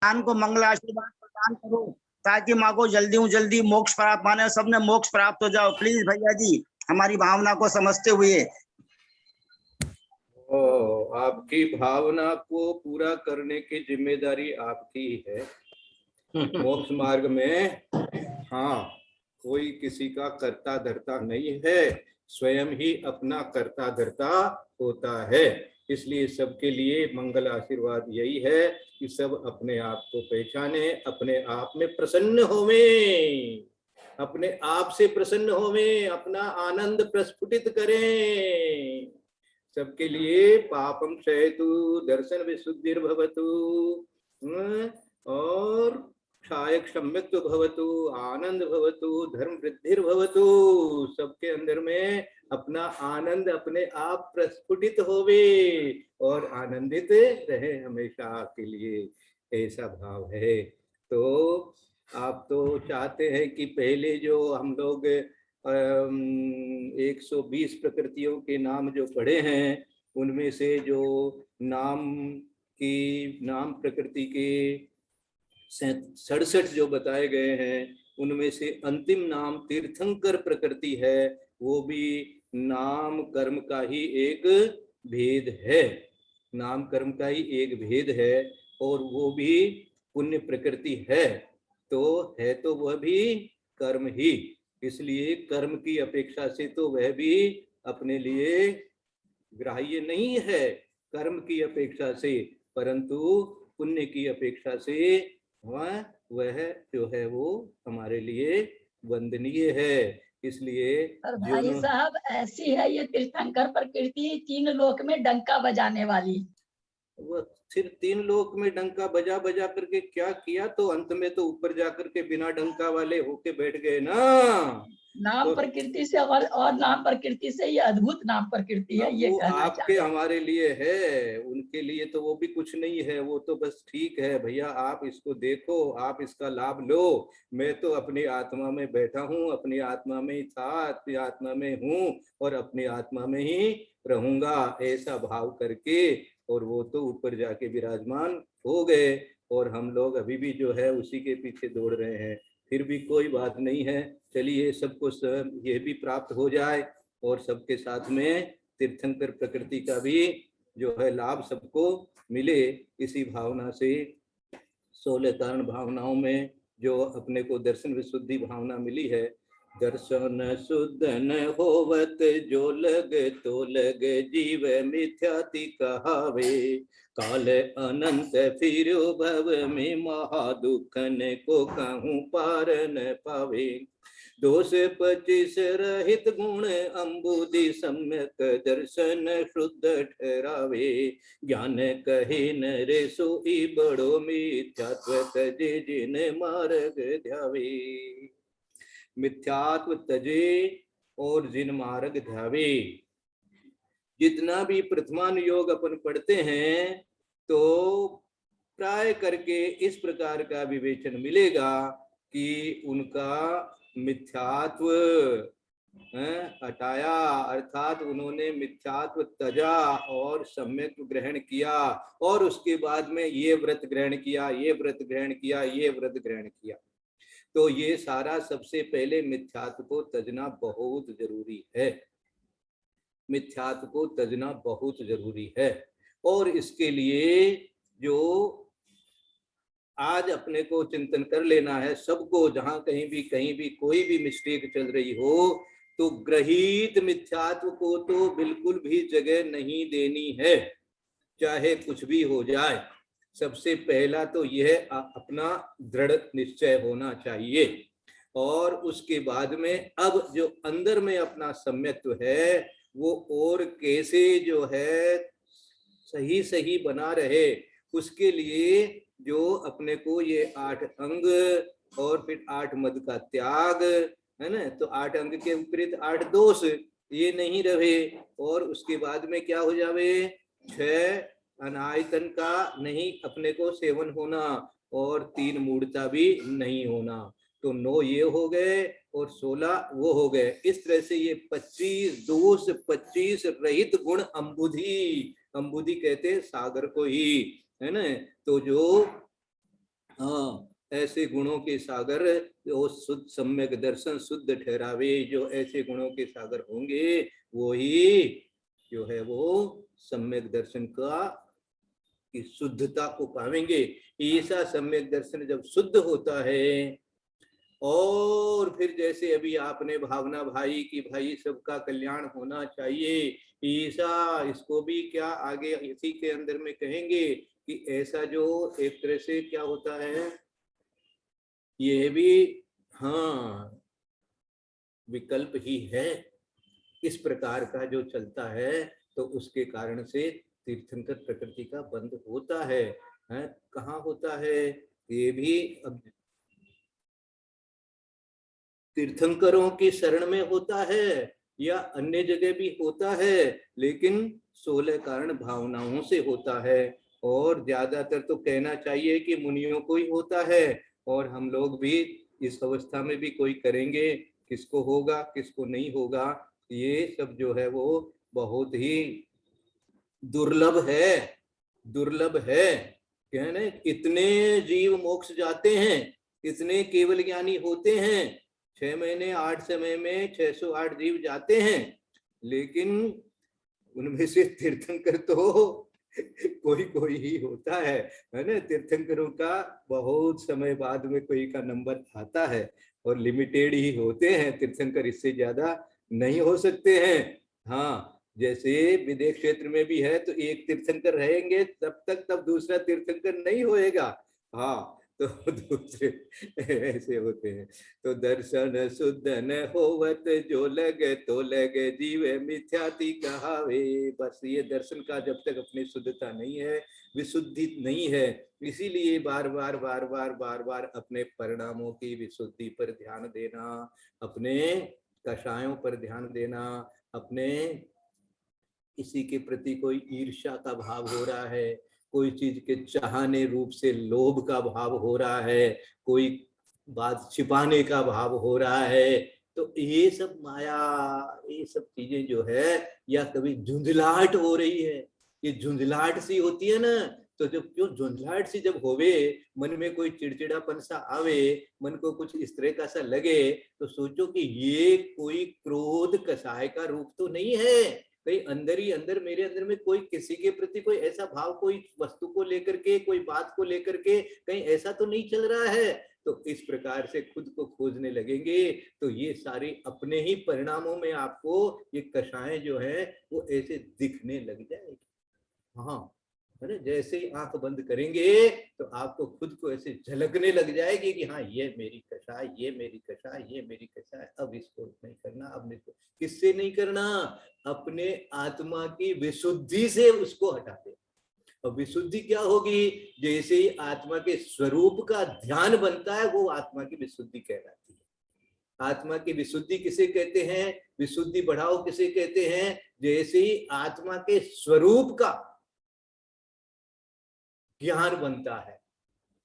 ज्ञान को मंगल आशीर्वाद प्रदान करो ताकि माँ को जल्दी मोक्ष प्राप्त माने सबने मोक्ष प्राप्त हो जाओ। प्लीज भैया जी हमारी भावना को समझते हुए। आपकी भावना को पूरा करने की जिम्मेदारी आपकी है। मोक्ष मार्ग में हाँ कोई किसी का कर्ता धर्ता नहीं है, स्वयं ही अपना कर्ता धर्ता होता है। इसलिए सबके लिए मंगल आशीर्वाद यही है कि सब अपने आप को पहचाने, अपने आप में प्रसन्न होवें, अपने आप से प्रसन्न होवें, अपना आनंद प्रस्फुटित करें। सबके लिए पापम क्षयतु, दर्शन विशुद्धिर्भवतु और क्षाय क्षम्यत्व भवतु, आनंद भवतु, धर्म वृद्धिर्भवतु। सबके अंदर में अपना आनंद अपने आप प्रस्फुटित होवे और आनंदित रहे हमेशा के लिए, ऐसा भाव है। तो आप तो चाहते हैं कि पहले जो हम लोग 120 प्रकृतियों के नाम जो पढ़े हैं उनमें से जो नाम प्रकृति के 67 जो बताए गए हैं उनमें से अंतिम नाम तीर्थंकर प्रकृति है। वो भी नाम कर्म का ही एक भेद है, नाम कर्म का ही एक भेद है और वो भी पुण्य प्रकृति है। तो है तो वह भी कर्म ही, इसलिए कर्म की अपेक्षा से तो वह भी अपने लिए ग्राह्य नहीं है कर्म की अपेक्षा से, परंतु पुण्य की अपेक्षा से वह जो है वो हमारे लिए वंदनीय है। इसलिए भाई साहब ऐसी है ये तीर्थंकर प्रकृति, 3 लोक में डंका बजाने वाली। वो फिर 3 लोक में डंका बजा बजा करके क्या किया, तो अंत में तो ऊपर जाकर के बिना डंका वाले होके बैठ गए ना। नाम तो प्रकृति से और नाम प्रकृति से ये अद्भुत नाम प्रकृति है। ये आपके हमारे लिए है, उनके लिए तो वो भी कुछ नहीं है, वो तो बस ठीक है भैया आप इसको देखो, आप इसका लाभ लो। मैं तो अपनी आत्मा में बैठा हूँ, अपनी आत्मा में ही था, अपनी आत्मा में हूँ और अपनी आत्मा में ही रहूंगा, ऐसा भाव करके और वो तो ऊपर जाके विराजमान हो गए और हम लोग अभी भी जो है उसी के पीछे दौड़ रहे हैं। फिर भी कोई बात नहीं है, चलिए सबको ये भी प्राप्त हो जाए और सबके साथ में तीर्थंकर प्रकृति का भी जो है लाभ सबको मिले। इसी भावना से 16 कारण भावनाओं में जो अपने को दर्शन विशुद्धि भावना मिली है, दर्शन शुद्ध न होवत जो लग तो लग जीव मिथ्याति कहावे, काल अनंत फिर भव में महादुखन को कहूँ पार न पावे, दोष 25 रहित गुण अम्बुधि सम्यक दर्शन शुद्ध ठहरावे, ज्ञान कहे न रे सोई बड़ो मिथ्यात्व तजे जिन मार्ग ध्यावे, मिथ्यात्व तजे और जिन मार्ग ध्यावे। जितना भी प्रथमान योग अपन पढ़ते हैं तो प्राय करके इस प्रकार का विवेचन मिलेगा कि उनका मिथ्यात्व हटाया, अर्थात उन्होंने मिथ्यात्व तजा और सम्यक ग्रहण किया और उसके बाद में ये व्रत ग्रहण किया, ये व्रत ग्रहण किया, ये व्रत ग्रहण किया। तो ये सारा सबसे पहले मिथ्यात्व को तजना बहुत जरूरी है, मिथ्यात्व को तजना बहुत जरूरी है। और इसके लिए जो आज अपने को चिंतन कर लेना है सबको, जहां कहीं भी कोई भी मिस्टेक चल रही हो तो ग्रहित मिथ्यात्व को तो बिल्कुल भी जगह नहीं देनी है, चाहे कुछ भी हो जाए। सबसे पहला तो यह अपना दृढ़ निश्चय होना चाहिए और उसके बाद में अब जो अंदर में अपना सम्यत्व है वो और कैसे जो है सही सही बना रहे, उसके लिए जो अपने को ये 8 अंग और फिर 8 मद का त्याग है ना, तो 8 अंग के विपरीत 8 दोष ये नहीं रहे और उसके बाद में क्या हो जावे, 6 अनायतन का नहीं अपने को सेवन होना और 3 मूढ़ता भी नहीं होना, तो 9 ये हो गए और 16 वो हो गए। इस तरह से ये 25 दोष 25 रहित गुण अम्बुधि, अम्बुधि कहते सागर को ही है ना, तो जो हाँ, ऐसे गुणों के सागर वो शुद्ध सम्यक दर्शन शुद्ध ठहरावे। जो ऐसे गुणों के सागर होंगे वो ही जो है वो सम्यक दर्शन का की शुद्धता को पावेंगे। ऐसा सम्यक दर्शन जब शुद्ध होता है, और फिर जैसे अभी आपने भावना भाई की भाई सबका कल्याण होना चाहिए, ऐसा इसको भी क्या आगे इसी के अंदर में कहेंगे कि ऐसा जो एक तरह से क्या होता है, ये भी हाँ विकल्प ही है। इस प्रकार का जो चलता है तो उसके कारण से तीर्थंकर प्रकृति का बंध होता है। कहाँ होता है ये भी अब तीर्थंकरों की शरण में होता है या अन्य जगह भी होता है, लेकिन 16 कारण भावनाओं से होता है। और ज्यादातर तो कहना चाहिए कि मुनियों को ही होता है, और हम लोग भी इस अवस्था में भी कोई करेंगे, किसको होगा किसको नहीं होगा, ये सब जो है वो बहुत ही दुर्लभ है। दुर्लभ है कहने, इतने जीव मोक्ष जाते हैं, इतने केवल ज्ञानी होते हैं, 6 महीने 8 समय में 608 जीव जाते हैं, लेकिन उनमें से तीर्थंकर तो कोई कोई ही होता है ना। तीर्थंकरों का बहुत समय बाद में कोई का नंबर आता है, और लिमिटेड ही होते हैं तीर्थंकर, इससे ज्यादा नहीं हो सकते हैं। हाँ, जैसे विदेश क्षेत्र में भी है तो एक तीर्थंकर रहेंगे तब तक, तब दूसरा तीर्थंकर नहीं होएगा। हाँ, तो दूसरे ऐसे होते हैं। तो दर्शन शुद्ध न होवत जो लगे तो लगे जीव मिथ्याति कहावे। बस ये दर्शन का जब तक अपनी शुद्धता नहीं है, विशुद्धि नहीं है, इसीलिए बार बार बार बार बार बार अपने परिणामों की विशुद्धि पर ध्यान देना, अपने कषायों पर ध्यान देना, अपने किसी के प्रति कोई ईर्ष्या का भाव हो रहा है, कोई चीज के चाहने रूप से लोभ का भाव हो रहा है, कोई बात छिपाने का भाव हो रहा है, तो ये सब माया, ये सब चीजें जो है, या कभी झुंझलाहट हो रही है, ये झुंझलाहट सी होती है ना, तो जब क्यों झुंझलाहट सी जब होवे, मन में कोई चिड़चिड़ापन सा आवे, मन को कुछ इस तरह का सा लगे, तो सोचो कि ये कोई क्रोध कषाय का रूप तो नहीं है, कहीं अंदर ही अंदर मेरे अंदर में कोई किसी के प्रति कोई ऐसा भाव, कोई वस्तु को लेकर के, कोई बात को लेकर के कहीं ऐसा तो नहीं चल रहा है। तो इस प्रकार से खुद को खोजने लगेंगे तो ये सारी अपने ही परिणामों में आपको ये कषाएं जो है वो ऐसे दिखने लग जाएगी। हाँ, अरे जैसे ही आंख बंद करेंगे तो आपको खुद को ऐसे झलकने लग जाएगी कि हाँ ये मेरी कषाय, ये मेरी कषाय, ये मेरी कषाय, अब इसको नहीं करना, अब नहीं। किससे नहीं करना? अपने आत्मा की विशुद्धि से उसको हटा दे। और विशुद्धि क्या होगी? जैसे ही आत्मा के स्वरूप का ध्यान बनता है वो आत्मा की विशुद्धि कहलाती है। आत्मा की विशुद्धि किसे कहते हैं? विशुद्धि बढ़ाओ किसे कहते हैं? जैसे ही आत्मा के स्वरूप का ज्ञान बनता है,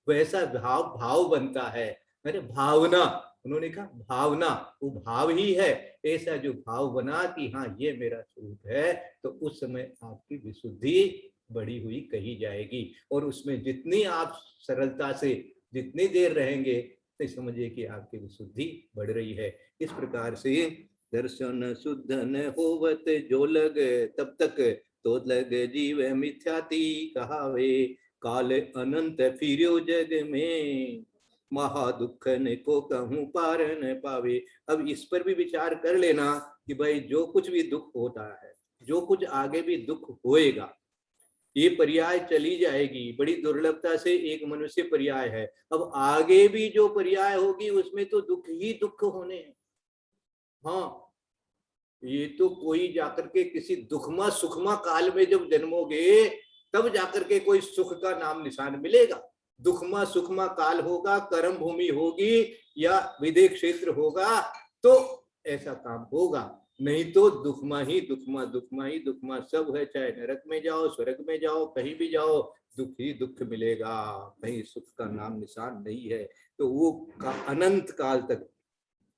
वैसा भाव बनता है। अरे भावना, उन्होंने कहा भावना, वो भाव ही है। ऐसा जो भाव बना कि हाँ ये मेरा स्वरूप है, तो उस समय आपकी विशुद्धि बढ़ी हुई कही जाएगी। और उसमें जितनी आप सरलता से जितनी देर रहेंगे तो समझिए कि आपकी विशुद्धि बढ़ रही है। इस प्रकार से दर्शन शुद्ध न होवत जो लग तब तक तो लग जीव मिथ्याति कहावे। काल अनंत फिरो जग में महादुख ने को कहूं पार न पावे। अब इस पर भी विचार कर लेना कि भाई जो कुछ भी दुख होता है, जो कुछ आगे भी दुख होएगा, ये पर्याय चली जाएगी। बड़ी दुर्लभता से एक मनुष्य पर्याय है। अब आगे भी जो पर्याय होगी उसमें तो दुख ही दुख होने हैं। हाँ, ये तो कोई जाकर के किसी दुखमा सुखमा काल में जब जन्मोगे तब जाकर के कोई सुख का नाम निशान मिलेगा। दुखमा सुखमा काल होगा, कर्म भूमि होगी या विदेह क्षेत्र होगा तो ऐसा काम होगा, नहीं तो दुखमा ही दुखमा, दुखमा ही दुखमा सब है। चाहे नरक में जाओ, स्वर्ग में जाओ, कहीं भी जाओ, दुख ही दुख मिलेगा, कहीं सुख का नाम निशान नहीं है। तो वो अनंत काल तक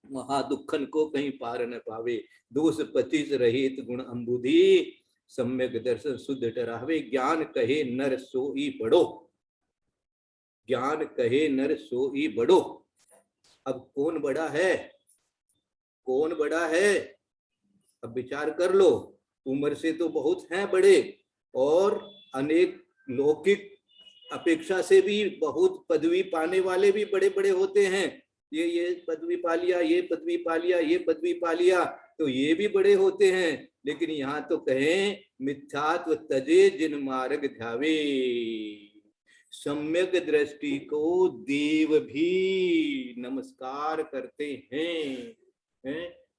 महादुखन को कहीं पार न पावे। दोष पतित रहित गुण अंबुधि सम्यक दर्शन शुद्ध टरावे। ज्ञान कहे नर सोई बड़ो, ज्ञान कहे नर सोई बड़ो। अब कौन बड़ा है, कौन बड़ा है? अब विचार कर लो। उम्र से तो बहुत हैं बड़े, और अनेक लौकिक अपेक्षा से भी बहुत पदवी पाने वाले भी बड़े बड़े होते हैं। ये पदवी पा लिया, ये पदवी पा लिया, ये पदवी पा लिया, तो ये भी बड़े होते हैं। लेकिन यहाँ तो कहें मिथ्यात्व तजे जिन मार्ग ध्यावे। सम्यक दृष्टि को देव भी नमस्कार करते हैं?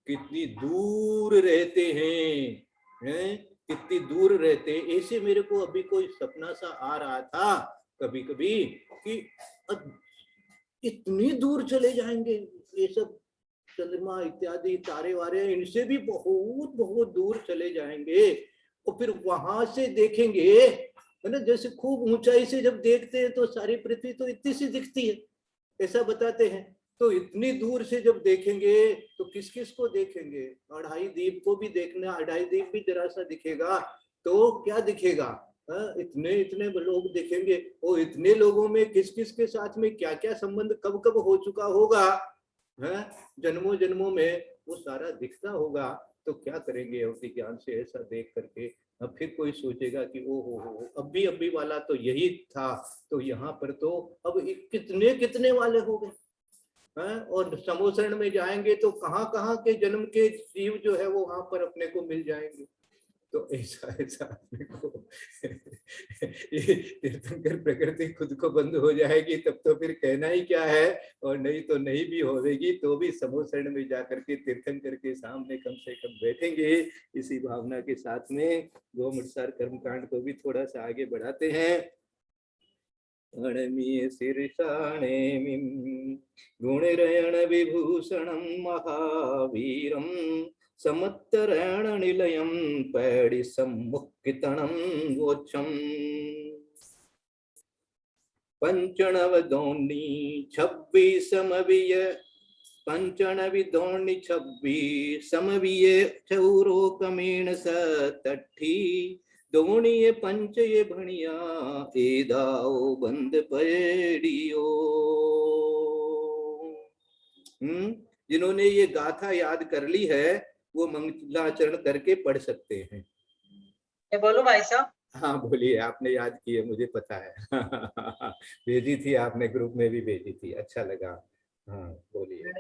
कितनी दूर रहते हैं? कितनी दूर रहते हैं। ऐसे मेरे को अभी कोई सपना सा आ रहा था कभी कभी कि इतनी दूर चले जाएंगे ये सब, चंद्रमा इत्यादि तारे वारे, इनसे भी बहुत बहुत दूर चले जाएंगे, और फिर वहां से देखेंगे, है ना, जैसे खूब ऊंचाई से जब देखते हैं तो सारी पृथ्वी तो इतनी सी दिखती है, ऐसा बताते हैं। तो इतनी दूर से जब देखेंगे तो किस किस को देखेंगे? अढ़ाई द्वीप को भी देखना, अढ़ाई द्वीप भी जरा सा दिखेगा तो क्या दिखेगा? इतने इतने लोग दिखेंगे, और इतने लोगों में किस किस के साथ में क्या क्या संबंध कब कब हो चुका होगा, है जन्मों जन्मों में, वो सारा दिखता होगा। तो क्या करेंगे अवधि ज्ञान से ऐसा देख करके? अब फिर कोई सोचेगा कि ओ हो अभी अभी वाला तो यही था, तो यहाँ पर तो अब कितने कितने वाले हो गए हैं। और समोसरण में जाएंगे तो कहाँ कहाँ के जन्म के जीव जो है वो वहां पर अपने को मिल जाएंगे। तो ऐसा ऐसा अपने को ये तीर्थंकर प्रकृति खुद को बंद हो जाएगी तब तो फिर कहना ही क्या है। और नहीं तो नहीं भी होगी तो भी समोसरण में जाकर के तीर्थंकर के सामने कम से कम बैठेंगे। इसी भावना के साथ में गोमुटसार कर्मकांड को भी थोड़ा सा आगे बढ़ाते हैं। गणमीय शीर्षाणेमिं गुणरयण विभूषणं महावीरं समत्तरण निलयं पैडि सम्मुखितनं वोच्छं पंचणवदोन्नी 26 समविय पंचणविदोन्नी 26 समविय चौरोकमेण सतठी दोणीये पंच ये भणिया एदाओ बंद पड़ियो। जिन्होंने ये गाथा याद कर ली है वो मंगलाचरण करके पढ़ सकते हैं। बोलो भाई साहब। हाँ बोलिए, आपने याद की है मुझे पता है भेजी थी आपने, ग्रुप में भी भेजी थी, अच्छा लगा। हाँ बोलिए।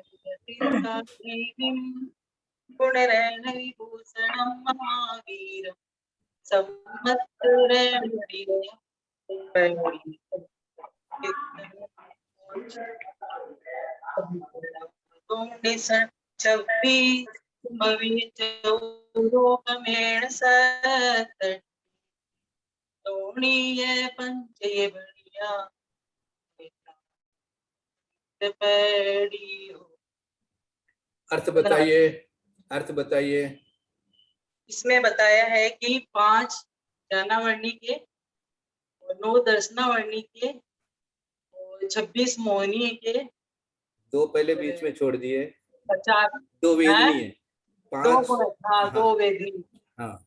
गुणरयण विभूषणं महावीरं सम्मत्तरण चौरोकमेण सतठी दोणीये पंच ये भणिया पैडियो। अर्थ बताइए, अर्थ बताइए। इसमें बताया है कि 5 जानावर्णी के और 9 दर्शनावर्णी के और 26 मोहनीय के, 2 पहले बीच में छोड़ दिए, 50 2 वेदनी है, 5 2 वेदनी, हाँ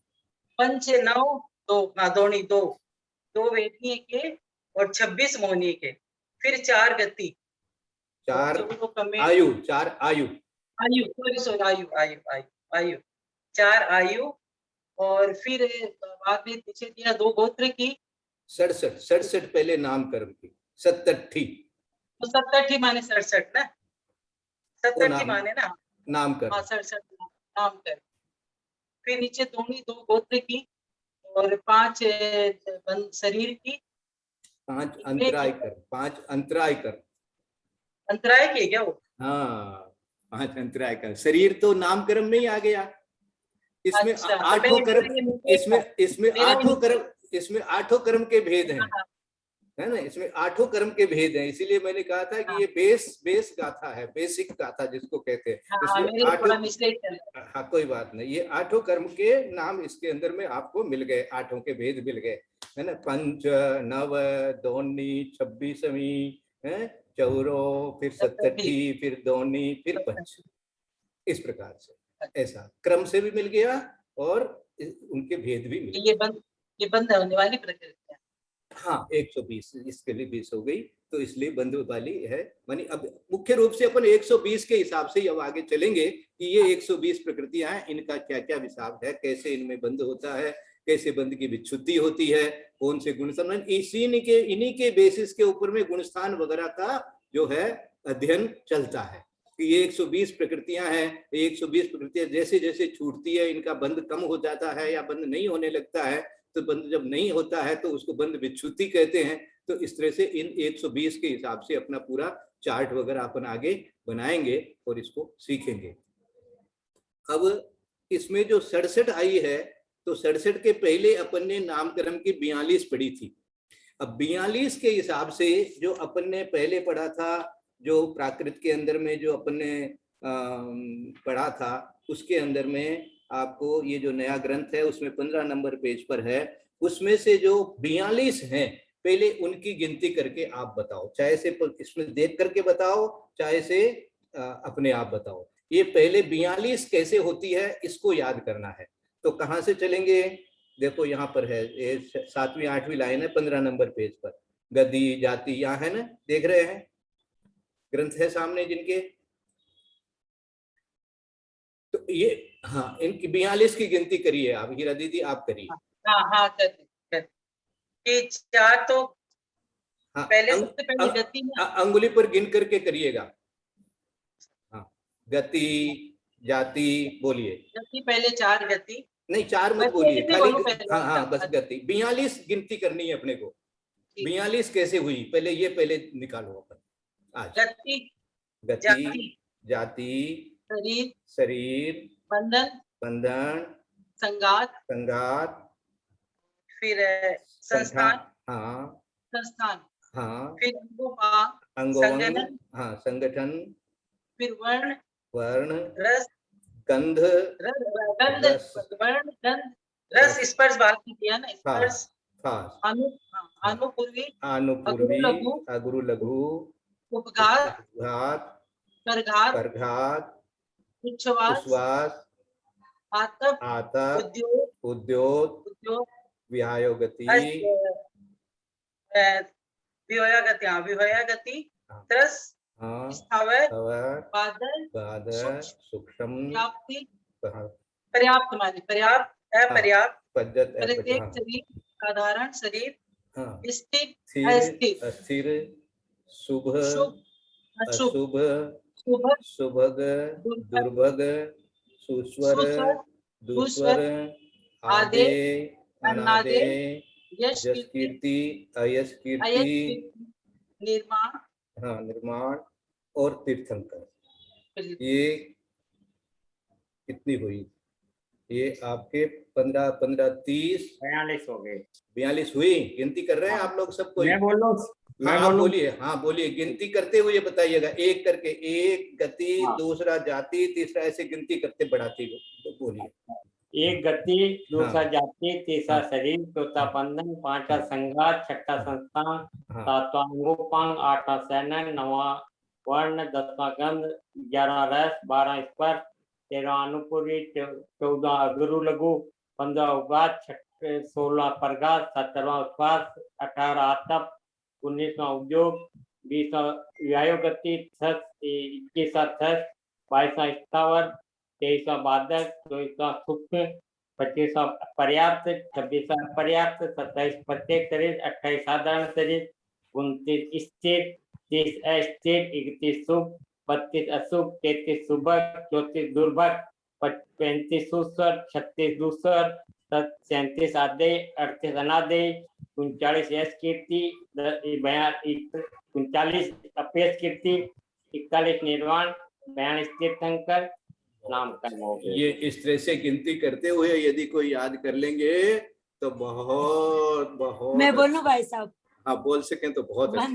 5 9 2 दोणी 2 वेदनीय के और 26 मोहनीय के, फिर 4 गति, 4 आयु, 4 आयु, सॉरी आयु आयु आयु आयु 4 आयु, और फिर बाद में पीछे दिया 2 गोत्र की 67 पहले नाम कर्म की, 67 तो 67 माने 67 ना, 67 माने ना नाम कर्म, 67 नाम कर्म। फिर नीचे दोणी 2 गोत्र की और 5 शरीर की, 5 अंतराय कर्म, 5 अंतराय कर्म, अंतराय की क्या वो? हाँ 5 अंतराय कर्म। शरीर तो नाम कर्म में ही आ गया। इसमें अच्छा, 8 कर्म, इसमें 8 कर्म के भेद हैं, है ना, इसमें 8 कर्म के भेद हैं। इसीलिए मैंने कहा था कि ये बेस गाथा है, बेसिक गाथा जिसको कहते हैं। इसमें 8, हाँ कोई बात नहीं, ये 8 कर्म के नाम इसके अंदर में आपको मिल गए, 8 के भेद मिल गए, है ना। 5 9 दोनी 26वीं है, चौरो, फिर 67, फिर दोनी, फिर पंच, इस प्रकार से ऐसा क्रम से भी मिल गया और उनके भेद भी मिल गए। ये बंद होने वाली प्रकृति है। हाँ 120, इसके लिए 20 हो गई, तो इसलिए बंद वाली है। मानी अब मुख्य रूप से अपन 120 के हिसाब से अब आगे चलेंगे कि ये 120 प्रकृतियां हैं, इनका क्या क्या हिसाब है, कैसे इनमें बंद होता है, कैसे बंद की विच्छुद्धि होती है, कौन से गुण स्थान, इन्हीं के बेसिस के ऊपर में गुणस्थान वगैरह का जो है अध्ययन चलता है कि ये 120 प्रकृतियां हैं। 120 प्रकृतियां जैसे जैसे छूटती है इनका बंद कम हो जाता है या बंद नहीं होने लगता है, तो बंद जब नहीं होता है तो उसको बंद विच्छुद्धि कहते हैं। तो इस तरह से इन 120 के हिसाब से अपना पूरा चार्ट वगैरह अपन आगे बनाएंगे और इसको सीखेंगे। अब इसमें जो 67 आई है, तो 67 के पहले अपन ने नामकरण की 42 पढ़ी थी। अब 42 के हिसाब से जो अपन ने पहले पढ़ा था, जो प्राकृत के अंदर में जो अपन ने पढ़ा था, उसके अंदर में आपको ये जो नया ग्रंथ है उसमें 15 नंबर पेज पर है, उसमें से जो 42 हैं पहले उनकी गिनती करके आप बताओ, चाहे से इसमें देख करके बताओ, चाहे से अपने आप बताओ। ये पहले 42 कैसे होती है इसको याद करना है। तो कहाँ से चलेंगे, देखो यहाँ पर है, ये 7वीं 8वीं लाइन है 15 नंबर पेज पर, गति जाति यहाँ है ना, देख रहे हैं, ग्रंथ है सामने जिनके। तो ये हाँ, इनकी 42 की गिनती करिए आप, हीरा दीदी आप करिए। हाँ ये 4 तो हाँ, पहले सबसे पहले गति में अंगुली पर गिन करके करिएगा। हाँ, गति जाति बोलिए। गति पहले 4 गति नहीं 4 मत बोलिए, खाली हाँ बस गति। 42 गिनती करनी है अपने को। 42 कैसे हुई पहले निकालो अपन आज। गति जाति शरीर बंधन संगात फिर संस्थान हाँ फिर अंगोंग हाँ संगठन फिर वर्ण रस गंध रस स्पर्श बात की किया ना, स्पर्श अनुपूर्वी अगुरु लघु उपघात करघात उच्छ्वास आतप उद्योग विहायोगति विहयागति त्रस स्थावर बादल सूक्ष्म पर्याप्त माने पर्याप्त अपर्याप्त प्रत्येक शरीर साधारण शरीर स्थिर शुभ अशुभ सुभग दुर्भग सुस्वर दुस्वर आदेय अनादेय यश कीर्ति अयश कीर्ति निर्माण और तीर्थंकर। ये कितनी हुई, ये आपके 15 15 30 42 हो गए। 42 हुई। गिनती कर रहे हैं आप लोग सब कोई? मैं बोलूं? बोलिए, हाँ बोलिए, गिनती करते हुए बताइएगा, एक करके, एक गति दूसरा जाति तीसरा, ऐसे गिनती करते बढ़ाते हुए बोलिए। एक गति दूसरा जाति तीसरा शरीर चौथा बंधन पांचवा संघात छठा संस्थान सातवां अंगोपांग आठवां सैनन नौवां वर्ण 10वां गंध 11 रस 12 स्पर्श 13 अनुपूरी 14 अगुरु लघु 15 उगात 16 परगात 17वां उच्छ्वास 18 आतप 19वां उद्योग 20वां व्यायोगति 21वां थस 22वां स्थावर 23वां बादल 24वां सूक्ष्म 25वां पर्याप्त 26वां अपर्याप्त 27 प्रत्येक शरीर 28 साधारण शरीर 29 स्थिर 30 अस्थिर 31 शुभ 32 अशुभ 33 सुभग 34 दुर्भग 35 सुस्वर 36 दुस्वर 37 आदेय 38 अनादेय 39 यश कीर्ति 39 अपेश कीर्ति 41 निर्वाण 42 तीर्थंकर नाम कर्म। ये इस तरह से गिनती करते हुए यदि कोई याद कर लेंगे तो बहुत बहुत मैं बोलूं भाई साहब? हाँ बोल सकें तो बहुत अच्छा,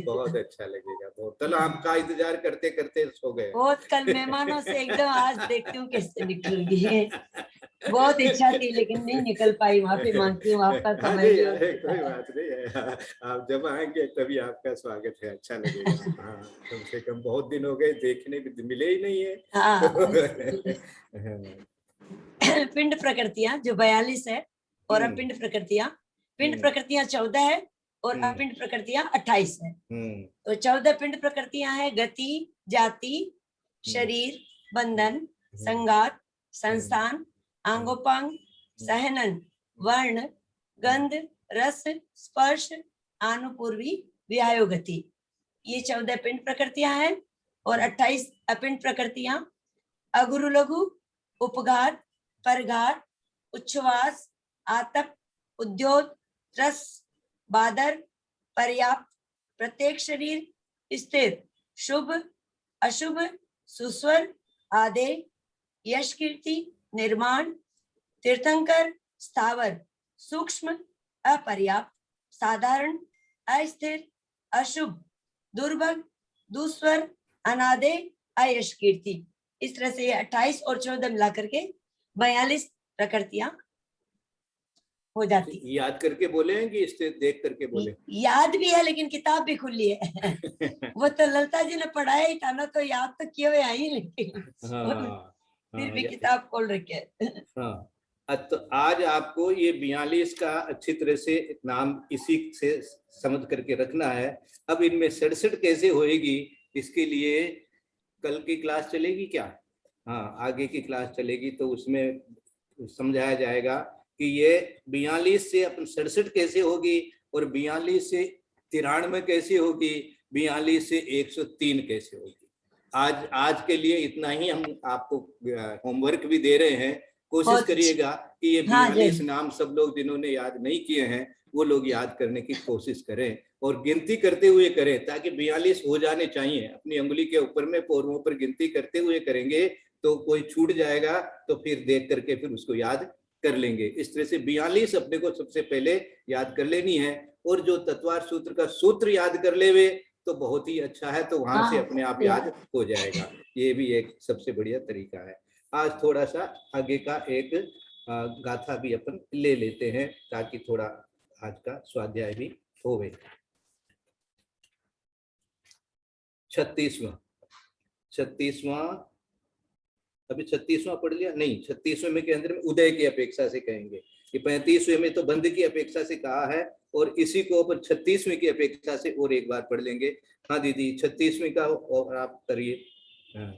बहुत अच्छा लगेगा। बहुत चलो, आपका इंतजार करते करते सो गए। बहुत कल मेहमानों से एकदम, आज देखती हूँ कैसे निकल गई। बहुत इच्छा थी लेकिन नहीं निकल पाई, माफी मांगती हूँ आपका। कोई बात नहीं है, आप जब आएंगे तभी आपका स्वागत है, अच्छा लगेगा। हाँ, कम से कम बहुत दिन हो गए, देखने भी मिले ही नहीं है। पिंड प्रकृतियां जो 42 है और अब पिंड प्रकृतियां 14 है और अपिंड प्रकृतियां 28 है। हम्म, तो 14 पिंड प्रकृतियां हैं: गति, जाति, शरीर, बंधन, संगात, संस्थान, आंगोपांग, सहनन, वर्ण, गंध, रस, स्पर्श, आनुपूर्वी, व्यायो गति। ये 14 पिंड प्रकृतियां हैं। और 28 अपिंड प्रकृतियां: अगुरु लघु, उपघात, परघात, उच्छ्वास, आतप, उद्योत, रस, बादर, पर्याप्त, प्रत्येक शरीर, स्थिर, शुभ, अशुभ, सुस्वर, आदेय, यश कीर्ति, निर्माण, तीर्थंकर, स्थावर, सूक्ष्म, अपर्याप्त, साधारण, अस्थिर, अशुभ, दुर्भग, दुस्वर, अनादेय, अयश कीर्ति। इस तरह से ये 28 और 14 मिलाकर के 42 प्रकृतियां हो जाती। याद करके बोले हैं कि इससे देख करके बोले? याद भी है लेकिन किताब भी खुली है। वो तो ललिता जी ने पढ़ाया ही था ना, तो याद तो किए हुए आई, लेकिन हाँ, फिर भी हाँ, किताब खोल रखे। हाँ। तो आज आपको ये 42 का अच्छी तरह से नाम इसी से समझ करके रखना है। अब इनमें 67 कैसे होएगी, इसके लिए कल की क्लास चलेगी क्या? हाँ, आगे की क्लास चलेगी तो उसमें समझाया जाएगा कि ये 42 से अपन 67 कैसे होगी, और 42 से 93 कैसे होगी, 42 से 103 कैसे होगी। आज के लिए इतना ही हम आपको होमवर्क भी दे रहे हैं। कोशिश करिएगा कि ये 42 नाम सब लोग जिन्होंने याद नहीं किए हैं वो लोग याद करने की कोशिश करें और गिनती करते हुए करें, ताकि 42 हो जाने चाहिए। अपनी उंगली के ऊपर में पोरों पर गिनती करते हुए करेंगे तो कोई छूट जाएगा तो फिर देख करके फिर उसको याद कर लेंगे। इस तरह से 42 अपने को सबसे पहले याद कर लेनी है, और जो तत्वार सूत्र का सूत्र याद कर लेवे तो बहुत ही अच्छा है, तो वहां से अपने आप याद हो जाएगा। ये भी एक सबसे बढ़िया तरीका है। आज थोड़ा सा आगे का एक गाथा भी अपन ले लेते हैं ताकि थोड़ा आज का स्वाध्याय भी होवे। 36वां अभी 36वां पढ़ लिया नहीं, 36वें में के अंदर में उदय की अपेक्षा से कहेंगे कि 35वें में तो बंद की अपेक्षा से कहा है, और इसी को अपन 36वें की अपेक्षा से और एक बार पढ़ लेंगे। हाँ दीदी, 36वें का और आप करिए। हाँ,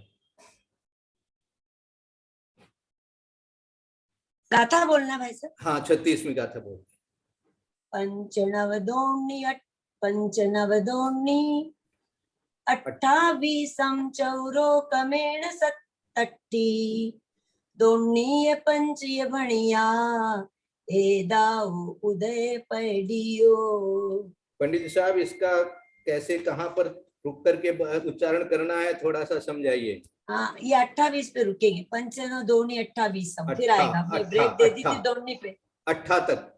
गाथा बोलना भाई साहब। हाँ 36वें गाथा बोल। पंचनवदोन्नी 28 चौरोकमेण 67 दोन्नीय पंचय भणिया ए दाऊ उदय पडियो। पंडित साहब, इसका कैसे कहाँ पर रुक करके उच्चारण करना है, थोड़ा सा समझाइए। हाँ, ये 28 पे रुकेंगे। पंचनो दोनी 28 फिर आएगा। मैं ब्रेक दे दी थी दोनी पे। 8 तक।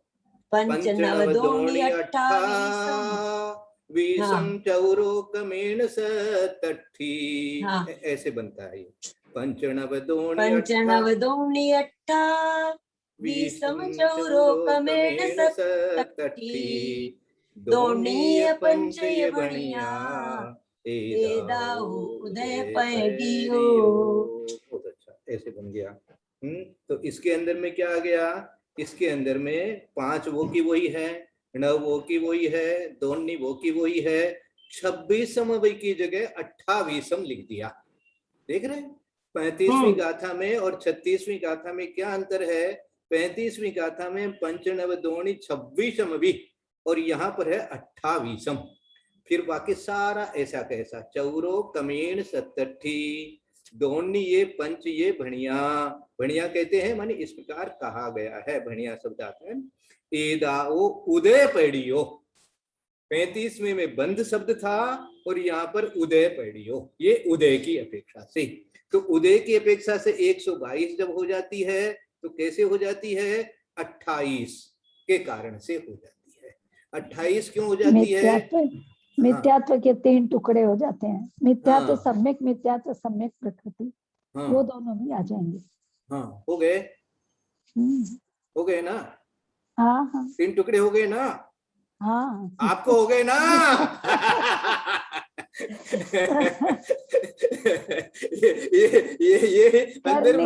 पंचनव दोनी 28 चौरोकमेण 67 ऐसे बनता है ये। पंचनव दोनी 28 चौरोकमेण 67 दोनीय पंचय भणिया ए दाऊ उदय पडियो। बहुत अच्छा, ऐसे बन गया। तो इसके अंदर में क्या आ गया? इसके अंदर में 5 वो की वही है, 9 वो की वही है, दोनी वो की वही है, 26 वही की जगह 28 लिख दिया। देख रहे हैं 35वीं गाथा में और 36वीं गाथा में क्या अंतर है? 35वीं गाथा में पंचनव दोनी 26 भी, और यहाँ पर है 28। फिर बाकी सारा ऐसा कैसा, चौरो कमीण 67 दोनी ये पंच ये भणिया। भणिया कहते हैं माने इस प्रकार कहा गया है, भणिया शब्द आता है। एदाओ उदय पडियो, 35वें में बंद शब्द था और यहाँ पर उदय पडियो, ये उदय की अपेक्षा से। तो उदय की अपेक्षा से 122 जब हो जाती है तो कैसे हो जाती है? 28 के कारण से हो जाती है। 28 क्यों हो जाती है? मिथ्यात्व के 3 टुकड़े हो जाते हैं। मिथ्यात्व सम्यक मिथ्यात्व सम्यक प्रकृति, वो दोनों भी आ जाएंगे। हाँ, हो गए? हो गए ना? हाँ हाँ, 3 टुकड़े हो गए ना? हाँ, आपको हो गए ना? ये अंदर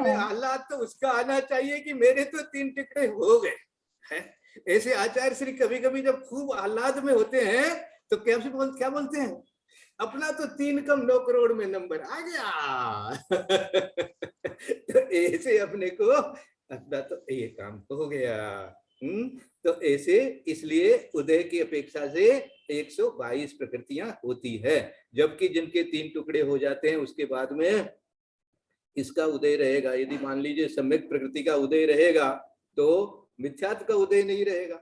में हालात तो उसका आना चाहिए कि मेरे तो 3 टुकड़े हो गए हैं। ऐसे आचार्य श्री कभी कभी जब खूब आह्लाद में होते हैं तो क्या बोलते हैं, अपना तो 3 कम 9 करोड़ में नंबर आ गया। तो ऐसे अपने को अपना तो ये काम हो गया। तो ऐसे इसलिए उदय की अपेक्षा से 122 प्रकृतियां होती है, जबकि जिनके 3 टुकड़े हो जाते हैं उसके बाद में इसका उदय रहेगा। यदि मान लीजिए सम्यक प्रकृति का उदय रहेगा तो मिथ्यात्व का उदय नहीं रहेगा।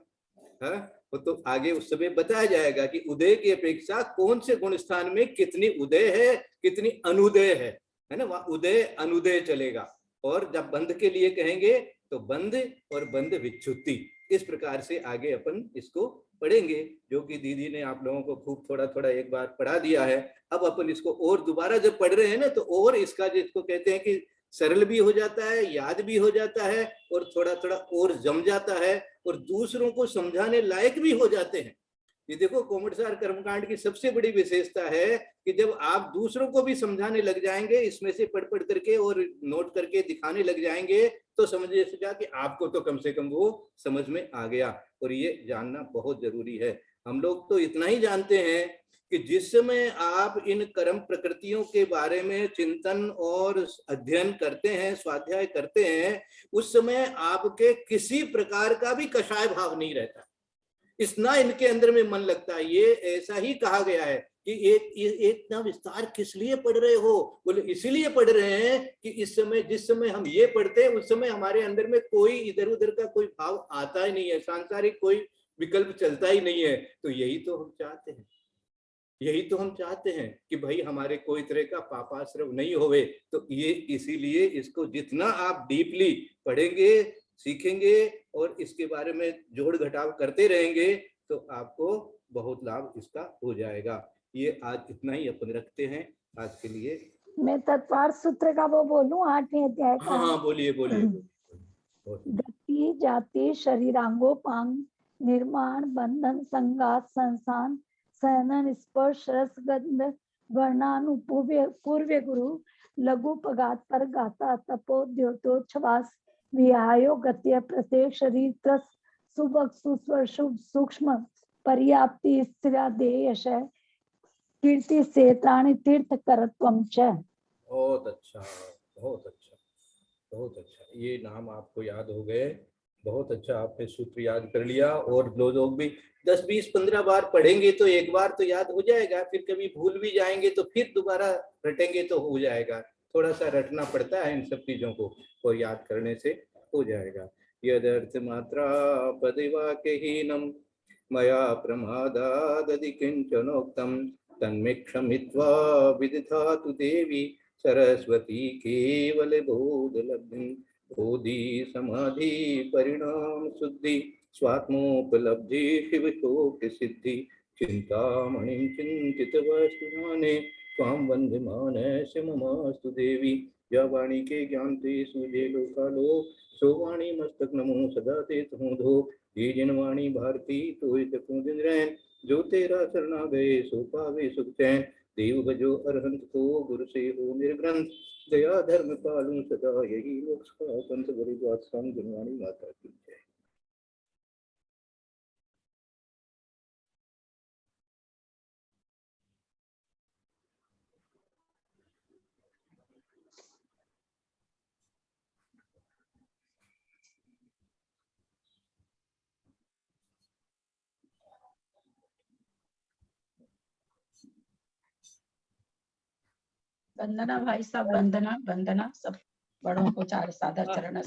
है वो तो आगे उस समय बताया जाएगा कि उदय की अपेक्षा कौन से गुण स्थान में कितनी उदय है कितनी अनुदय है ना, वहां उदय अनुदय चलेगा। और जब बंध के लिए कहेंगे तो बंध और बंध विच्छुत्ति, इस प्रकार से आगे अपन इसको पढ़ेंगे, जो कि दीदी ने आप लोगों को खूब थोड़ा थोड़ा एक बार पढ़ा दिया है। अब अपन इसको और दोबारा जब पढ़ रहे हैं ना तो और इसका जिसको कहते हैं कि सरल भी हो जाता है, याद भी हो जाता है और थोड़ा थोड़ा और जम जाता है और दूसरों को समझाने लायक भी हो जाते हैं। ये देखो कोमटसार कर्मकांड की सबसे बड़ी विशेषता है कि जब आप दूसरों को भी समझाने लग जाएंगे, इसमें से पढ़ पढ़ करके और नोट करके दिखाने लग जाएंगे, तो समझिए कि आपको तो कम से कम वो समझ में आ गया। और ये जानना बहुत जरूरी है। हम लोग तो इतना ही जानते हैं कि जिस समय आप इन कर्म प्रकृतियों के बारे में चिंतन और अध्ययन करते हैं, स्वाध्याय करते हैं, उस समय आपके किसी प्रकार का भी कषाय भाव नहीं रहता, इतना इनके अंदर में मन लगता है। ये ऐसा ही कहा गया है कि इतना विस्तार किस लिए पढ़ रहे हो? बोले इसीलिए पढ़ रहे हैं कि इस समय जिस समय हम ये पढ़ते हैं उस समय हमारे अंदर में कोई इधर उधर का कोई भाव आता ही नहीं है, सांसारिक कोई विकल्प चलता ही नहीं है। तो यही तो हम चाहते हैं, यही तो हम चाहते हैं कि भाई हमारे कोई तरह का पापाश्रव नहीं होवे। तो ये इसीलिए इसको जितना आप डीपली पढ़ेंगे, सीखेंगे और इसके बारे में जोड़ घटाव करते रहेंगे तो आपको बहुत लाभ इसका हो जाएगा। ये आज इतना ही अपन रखते हैं आज के लिए। मैं तत्वार्थ सूत्र का वो बोलूं 8वें अध्याय का। हाँ बोलिए बोलिए। गति जाति शरीरांगोपांग निर्माण बंधन संगात संसान सहनन स्पर्श रस गंध वर्णानुपूर्व पूर्व गुरु लघु पगात पर गाता तपो द्योतोच्छ्वास विहायो गत्य प्रत्येक शरीर त्रस सुबक सुस्वर शुभ सूक्ष्म पर्याप्ति स्थिरा देयशय कीर्ति से त्राणी तीर्थ करत्वम च। बहुत अच्छा, बहुत अच्छा, बहुत अच्छा। ये नाम आपको याद हो गए, बहुत अच्छा आपने सूत्र याद कर लिया। और लोग भी 10, 20, 15 बार पढ़ेंगे तो एक बार तो याद हो जाएगा, फिर कभी भूल भी जाएंगे तो फिर दोबारा रटेंगे तो हो जाएगा। थोड़ा सा रटना पड़ता है इन सब चीजों को और याद करने से हो जाएगा। यदर्थ मात्रा पदिवाक्यहीनम मया प्रमादादि किंचनोक्तम तन्मे क्षमित्वा विदिधातु देवी सरस्वती केवल बोधलब्धिं बोधि समाधि परिणाम शुद्धि स्वात्मोपलब्धि शिव शोक सिद्धि चिंतामणिं चिंतित वस्तुनाने त्वां वन्दे मानस्य ममास्तु देवी। या वाणी के ज्ञान ते सूझे लोकालो सो वाणी मस्तक नमो सदा ते तुमो ये जिन वाणी भारती तो दिन रैन जो तेरा शरणा गए सो पावे सुख चैन देव भजो अरहंत को गुरु से हो निर्ग्रंथ दया धर्म पालू सदा यही मोक्ष का पंथ गरीब जनवाणी माता की जय। वंदना भाई साहब, वंदना वंदना सब बड़ों को चार सादर चरण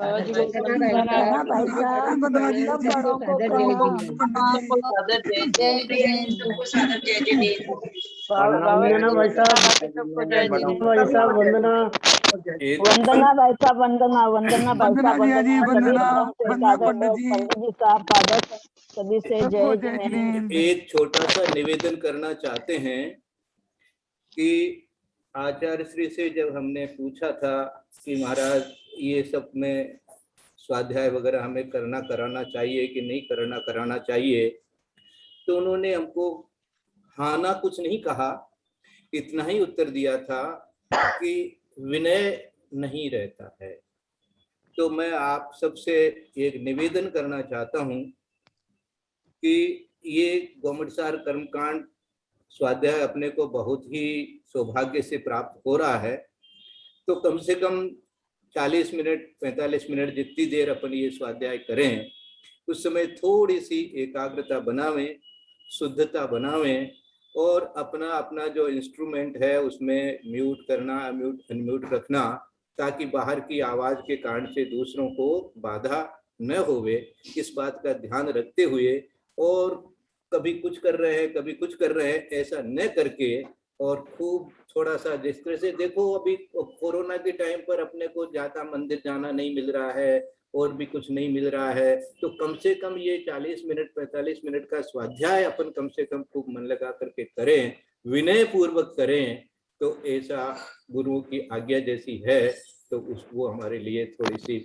वंदना भाई साहब, सब बड़ों को वंदना भाई साहब, वंदना वंदना भाई साहब, पंडित जी साहब फादर सभी से जय जय। एक छोटा सा निवेदन करना चाहते हैं कि आचार्य श्री से जब हमने पूछा था कि महाराज ये सब में स्वाध्याय वगैरह हमें कराना चाहिए कि नहीं कराना चाहिए, तो उन्होंने हमको हाँ ना कुछ नहीं कहा, इतना ही उत्तर दिया था कि विनय नहीं रहता है। तो मैं आप सबसे एक निवेदन करना चाहता हूं कि ये गोमटसार कर्मकांड स्वाध्याय अपने को बहुत ही सौभाग्य से प्राप्त हो रहा है, तो कम से कम 40 मिनट 45 मिनट जितनी देर अपन ये स्वाध्याय करें, उस समय थोड़ी सी एकाग्रता बनावें, शुद्धता बनावें और अपना अपना जो इंस्ट्रूमेंट है उसमें म्यूट करना, म्यूट अनम्यूट रखना, ताकि बाहर की आवाज के कारण से दूसरों को बाधा न होवे, इस बात का ध्यान रखते हुए, और कभी कुछ कर रहे हैं कभी कुछ कर रहे हैं ऐसा न करके, और खूब थोड़ा सा जिस तरह से देखो अभी कोरोना के टाइम पर अपने को ज्यादा मंदिर जाना नहीं मिल रहा है और भी कुछ नहीं मिल रहा है, तो कम से कम ये 40 मिनट 45 मिनट का स्वाध्याय अपन कम से कम खूब मन लगा करके करें, विनय पूर्वक करें, तो ऐसा गुरुओं की आज्ञा जैसी है तो वो हमारे लिए थोड़ी सी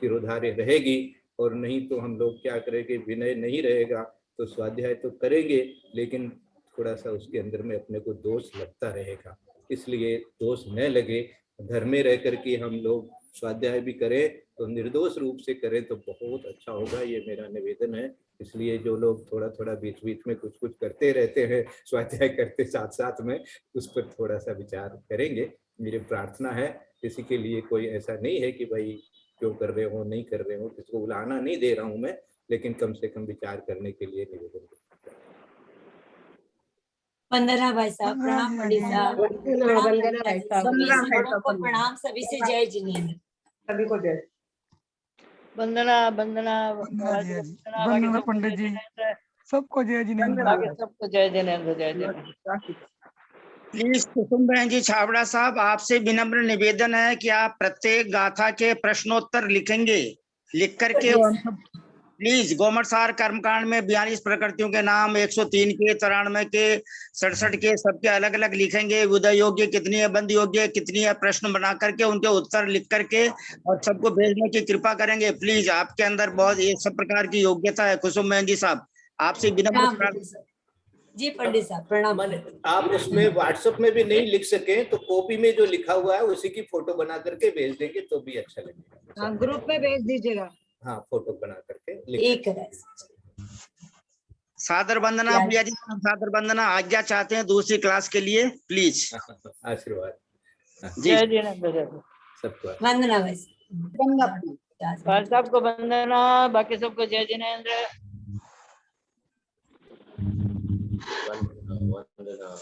शिरोधार्य रहेगी। और नहीं तो हम लोग क्या करेंगे, विनय नहीं रहेगा तो स्वाध्याय तो करेंगे लेकिन थोड़ा सा उसके अंदर में अपने को दोष लगता रहेगा। इसलिए दोष न लगे, घर में रह करके हम लोग स्वाध्याय भी करें तो निर्दोष रूप से करें तो बहुत अच्छा होगा, ये मेरा निवेदन है। इसलिए जो लोग थोड़ा थोड़ा बीच बीच में कुछ कुछ करते रहते हैं स्वाध्याय करते साथ साथ में, उस पर थोड़ा सा विचार करेंगे, मेरी प्रार्थना है। किसी के लिए कोई ऐसा नहीं है कि भाई क्यों कर रहे हो नहीं कर रहे हो, किसी को बुलाना नहीं दे रहा हूं मैं, लेकिन कम से कम विचार करने के लिए निवेदन। वंदना भाई साहब, प्रणाम पंडित साहब, वंदना भाई साहब, सभी बड़ों को प्रणाम, सभी से जय जिनेन्द्र। सभी को जय। वंदना वंदना वंदना पंडित जी, सबको जय जिनेन्द्र। सबको जय जिनेन्द्र, जय जिनेन्द्र। प्लीज कुसुम बहन जी छाबड़ा साहब, आपसे विनम्र निवेदन है कि आप प्रत्येक गाथा के प्रश्नोत्तर लिखेंगे, लिख करके प्लीज गोमटसार कर्मकांड में 42 प्रकृतियों के नाम 103 के 93 के 67 के सबके अलग अलग लिखेंगे, उदय योग्य कितनी है, बंद योग्य कितनी है, प्रश्न बना करके उनके उत्तर लिख करके और सबको भेजने की कृपा करेंगे। प्लीज, आपके अंदर बहुत ये सब प्रकार की योग्यता है कुसुम बहन जी साहब, आपसे विनम्र जी पंडित साहब प्रणाम। आप उसमें व्हाट्सएप में भी नहीं लिख सके तो कॉपी में जो लिखा हुआ है उसी की फोटो बना करके भेज देंगे तो भी अच्छा लगेगा। हाँ, ग्रुप में भेज दीजिएगा। हाँ, फोटो बना करके एक सादर वंदना भैया जी, सादर वंदना, आज्ञा चाहते हैं दूसरी क्लास के लिए प्लीज। आशीर्वाद जय जिनेन्द्र, सबको वंदना भाई सबको वंदना, बाकी सबको जय जिनेन्द्र। वंदना।